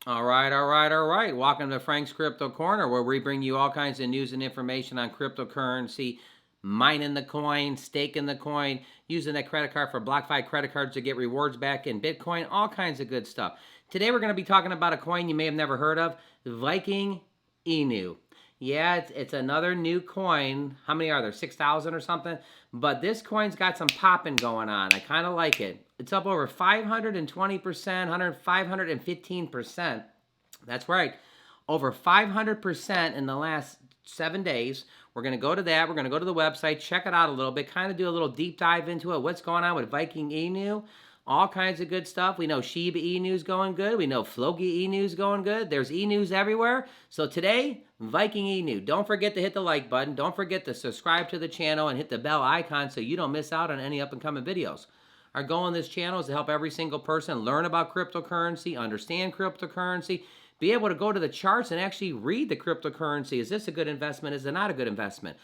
All right, all right, all right. Welcome to Frank's Crypto Corner, where we bring you all kinds of news and information on cryptocurrency, mining the coin, staking the coin, using that credit card for BlockFi credit cards to get rewards back in Bitcoin, all kinds of good stuff. Today we're going to be talking about a coin you may have never heard of, Viking Inu. Yeah, it's another new coin. How many are there? 6,000 or something? But this coin's got some popping going on. I kind of like it. It's up over 520%, 515%. That's right. Over 500% in the last 7 days. We're going to go to that. We're going to go to the website, check it out a little bit, kind of do a little deep dive into it. What's going on with Viking Inu? All kinds of good stuff. We know Shiba Inu's going good. We know Floki Inu's going good. There's Inus everywhere. So today, Viking Inu. Don't forget to hit the like button. Don't forget to subscribe to the channel and hit the bell icon so you don't miss out on any up and coming videos. Our goal on this channel is to help every single person learn about cryptocurrency, understand cryptocurrency, be able to go to the charts and actually read the cryptocurrency. Is this a good investment? Is it not a good investment?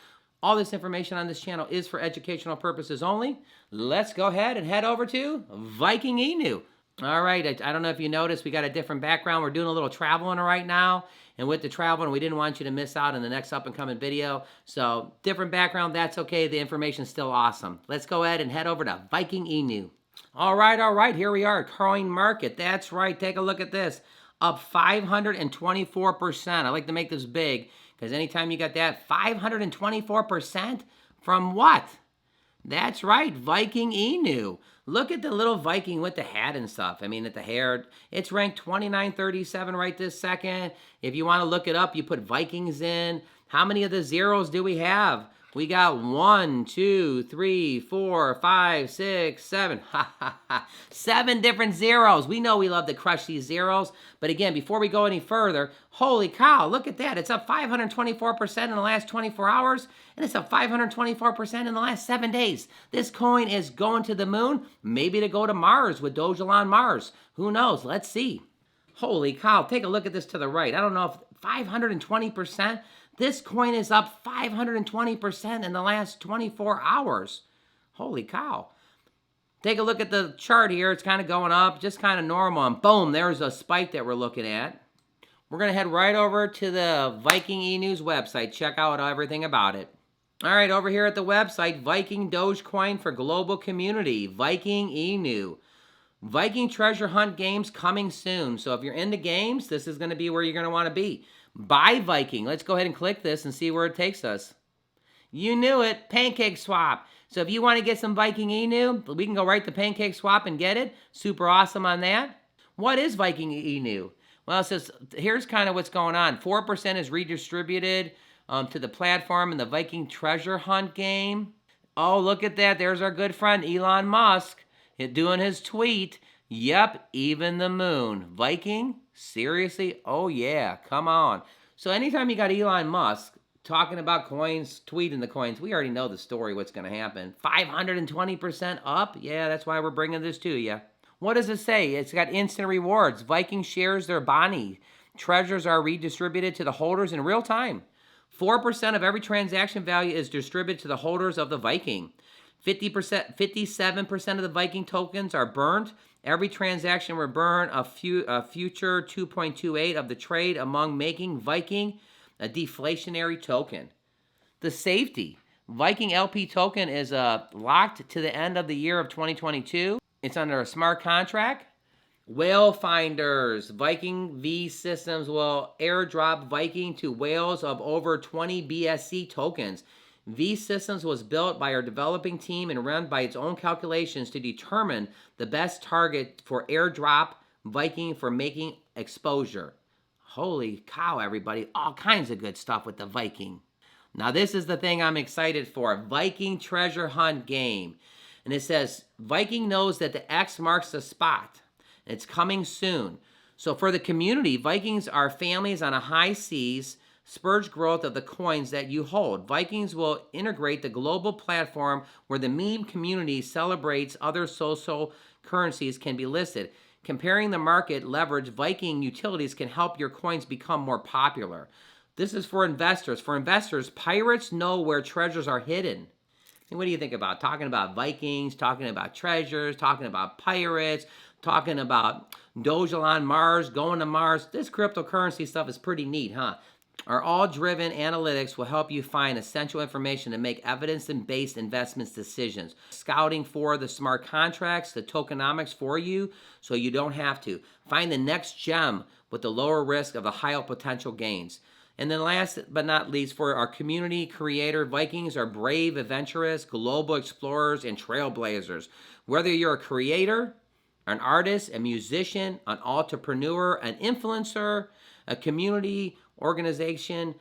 All this information on this channel is for educational purposes only. Let's go ahead and head over to Viking Inu. All right, I don't know if you noticed, we got a different background. We're doing a little traveling right now. And with the traveling, we didn't want you to miss out on the next up and coming video. So different background, that's okay. The information's still awesome. Let's go ahead and head over to Viking Inu. All right, here we are, coin market. That's right, take a look at this. Up 524%. I like to make this big because anytime you got that, 524% from what? That's right, Viking Inu. Look at the little Viking with the hat and stuff. I mean, at the hair, it's ranked 2937 right this second. If you want to look it up, you put Vikings in. How many of the zeros do we have? We got 1, 2, 3, 4, 5, 6, 7. 7 different zeros. We know we love to crush these zeros. But again, before we go any further, holy cow, look at that. It's up 524% in the last 24 hours, and it's up 524% in the last 7 days. This coin is going to the moon, maybe to go to Mars with Dogecoin on Mars. Who knows? Let's see. Holy cow, take a look at this to the right. I don't know if 520%. This coin is up 520% in the last 24 hours. Holy cow. Take a look at the chart here. It's kind of going up, just kind of normal. And boom, there's a spike that we're looking at. We're going to head right over to the Viking Inu's website. Check out everything about it. All right, over here at the website, Viking Dogecoin for global community. Viking Inu. Viking treasure hunt games coming soon. So if you're into games, this is going to be where you're going to want to be. Buy Viking. Let's go ahead and click this and see where it takes us. You knew it. Pancake swap. So if you want to get some Viking Inu, we can go right to Pancake swap and get it. Super awesome on that. What is Viking Inu? Well, it says here's kind of what's going on. 4% is redistributed to the platform in the Viking treasure hunt game. Oh, look at that. There's our good friend Elon Musk doing his tweet. Yep, even the moon. Viking? Seriously? Oh yeah, come on. So anytime you got Elon Musk talking about coins, tweeting the coins, we already know the story, what's going to happen. 520% up? Yeah, that's why we're bringing this to you. What does it say? It's got instant rewards. Viking shares their bounty. Treasures are redistributed to the holders in real time. 4% of every transaction value is distributed to the holders of the Viking. 57% of the Viking tokens are burned. Every transaction will burn a future 2.28 of the trade among making Viking a deflationary token. The safety. Viking LP token is locked to the end of the year of 2022. It's under a smart contract. Whale finders. Viking V systems will airdrop Viking to whales of over 20 BSC tokens. V Systems was built by our developing team and run by its own calculations to determine the best target for airdrop Viking for making exposure. Holy cow, everybody. All kinds of good stuff with the Viking. Now, this is the thing I'm excited for. Viking treasure hunt game. And it says, Viking knows that the X marks the spot. It's coming soon. So for the community, Vikings are families on a high seas, spurge growth of the coins that you hold. Vikings will integrate the global platform where the meme community celebrates other social currencies can be listed. Comparing the market leverage, Viking utilities can help your coins become more popular. This is for investors. For investors, pirates know where treasures are hidden. And what do you think about talking about Vikings, talking about treasures, talking about pirates, talking about Doge on Mars, going to Mars. This cryptocurrency stuff is pretty neat, huh? Our all-driven analytics will help you find essential information to make evidence-based investments decisions. Scouting for the smart contracts, the tokenomics for you, so you don't have to. Find the next gem with the lower risk of the higher potential gains. And then last but not least, for our community creator, Vikings are brave, adventurous, global explorers, and trailblazers. Whether you're a creator, an artist, a musician, an entrepreneur, an influencer, a community organization,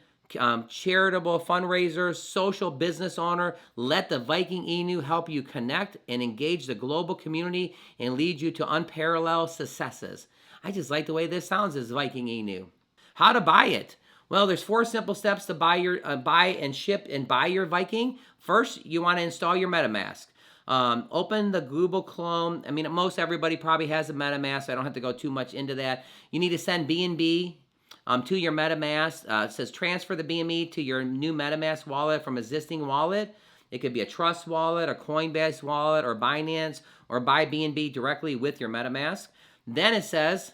charitable fundraiser, social business owner, let the Viking Inu help you connect and engage the global community and lead you to unparalleled successes. I just like the way this sounds as Viking Inu. How to buy it? Well, there's 4 simple steps to buy and ship and buy your Viking. First, you want to install your MetaMask. Open the Google Chrome. I mean, most everybody probably has a MetaMask. I don't have to go too much into that. You need to send BNB to your MetaMask. It says transfer the BNB to your new MetaMask wallet from existing wallet. It could be a Trust wallet, a Coinbase wallet, or Binance, or buy BNB directly with your MetaMask. Then it says,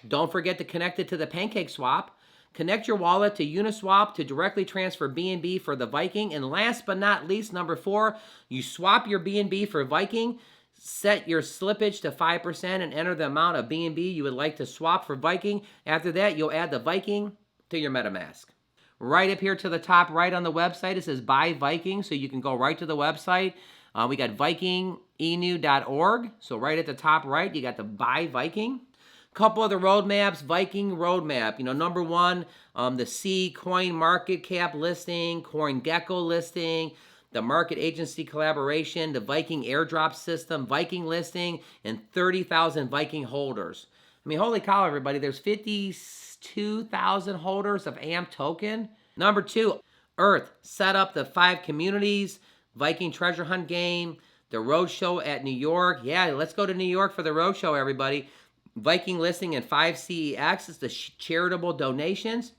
don't forget to connect it to the PancakeSwap. Connect your wallet to Uniswap to directly transfer BNB for the Viking. And last but not least, number 4, you swap your BNB for Viking. Set your slippage to 5% and enter the amount of BNB you would like to swap for Viking. After that, you'll add the Viking to your MetaMask. Right up here to the top right on the website, it says Buy Viking, so you can go right to the website. We got vikinginu.org, so right at the top right, you got the Buy Viking. Couple of the roadmaps, Viking roadmap. Number 1, the C coin market cap listing, CoinGecko listing, the market agency collaboration, the Viking airdrop system, Viking listing, and 30,000 Viking holders. I mean, holy cow, everybody, there's 52,000 holders of AMP token. Number 2, Earth, set up the 5 communities, Viking treasure hunt game, the roadshow at New York. Yeah, let's go to New York for the roadshow, everybody. Viking listing and 5 CEX is the charitable donations.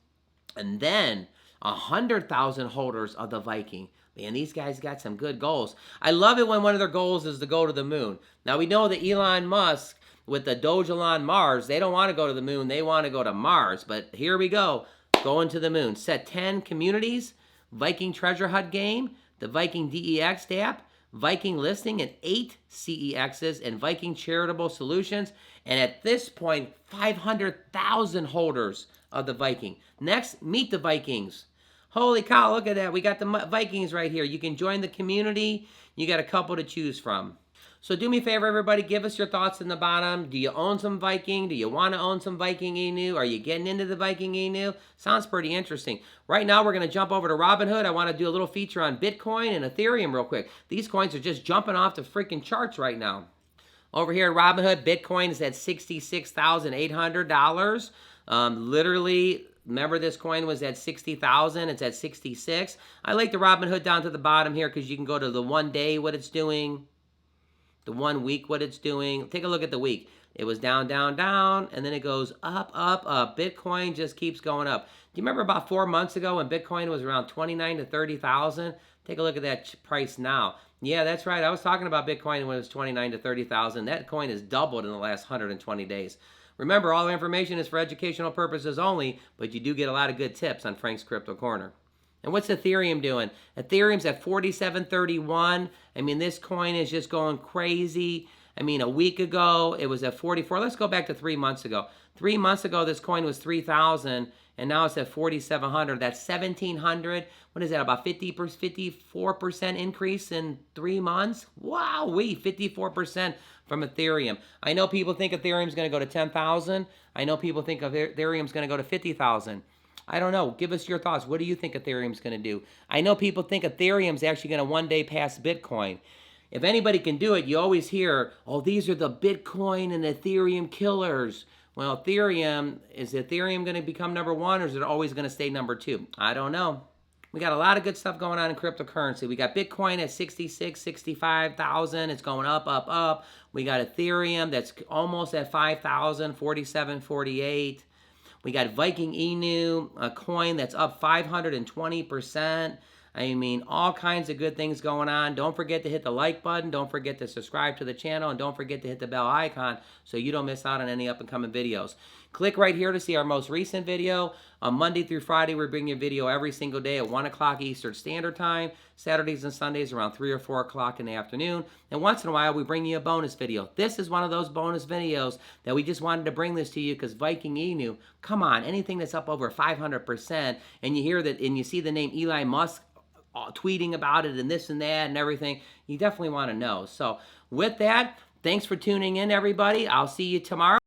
And then 100,000 holders of the Viking. Man, these guys got some good goals. I love it when one of their goals is to go to the moon. Now, we know that Elon Musk with the Doge on Mars, they don't want to go to the moon. They want to go to Mars. But here we go, going to the moon. Set 10 communities, Viking treasure hunt game, the Viking DEX app, Viking listing, and 8 CEXs, and Viking charitable solutions. And at this point, 500,000 holders of the Viking. Next, meet the Vikings. Holy cow, look at that. We got the Vikings right here. You can join the community. You got a couple to choose from. So do me a favor, everybody. Give us your thoughts in the bottom. Do you own some Viking? Do you want to own some Viking Inu? Are you getting into the Viking Inu? Sounds pretty interesting. Right now, we're going to jump over to Robinhood. I want to do a little feature on Bitcoin and Ethereum real quick. These coins are just jumping off the freaking charts right now. Over here at Robinhood, Bitcoin is at $66,800. Literally, remember this coin was at 60,000. It's at 66. I like the Robinhood down to the bottom here because you can go to the 1 day, what it's doing, the 1 week, what it's doing. Take a look at the week. It was down, down, down, and then it goes up, up, up. Bitcoin just keeps going up. Do you remember about 4 months ago when Bitcoin was around 29 to 30,000? Take a look at that price now. Yeah, that's right. I was talking about Bitcoin when it was 29 to 30,000. That coin has doubled in the last 120 days. Remember, all information is for educational purposes only, but you do get a lot of good tips on Frank's Crypto Corner. And what's Ethereum doing? Ethereum's at 47.31. I mean, this coin is just going crazy. I mean, a week ago, it was at 44. Let's go back to 3 months ago. 3 months ago, this coin was 3,000, and now it's at 4,700. That's 1,700. What is that, about 54% increase in 3 months? Wow, 54% from Ethereum. I know people think Ethereum's going to go to 10,000. I know people think Ethereum's going to go to 50,000. I don't know. Give us your thoughts. What do you think Ethereum's going to do? I know people think Ethereum's actually going to one day pass Bitcoin. If anybody can do it, you always hear, oh, these are the Bitcoin and Ethereum killers. Well, is Ethereum going to become number 1, or is it always going to stay number 2? I don't know. We got a lot of good stuff going on in cryptocurrency. We got Bitcoin at 66, 65,000. It's going up, up, up. We got Ethereum that's almost at 5,000, 47, 48. We got Viking Inu, a coin that's up 520%. I mean, all kinds of good things going on. Don't forget to hit the like button. Don't forget to subscribe to the channel. And don't forget to hit the bell icon so you don't miss out on any up and coming videos. Click right here to see our most recent video. On Monday through Friday, we're bringing you a video every single day at 1 o'clock Eastern Standard Time. Saturdays and Sundays around 3 or 4 o'clock in the afternoon. And once in a while, we bring you a bonus video. This is one of those bonus videos that we just wanted to bring this to you because Viking Inu, come on, anything that's up over 500%, and you hear that and you see the name Elon Musk tweeting about it and this and that and everything, you definitely want to know. So with that, thanks for tuning in, everybody. I'll see you tomorrow.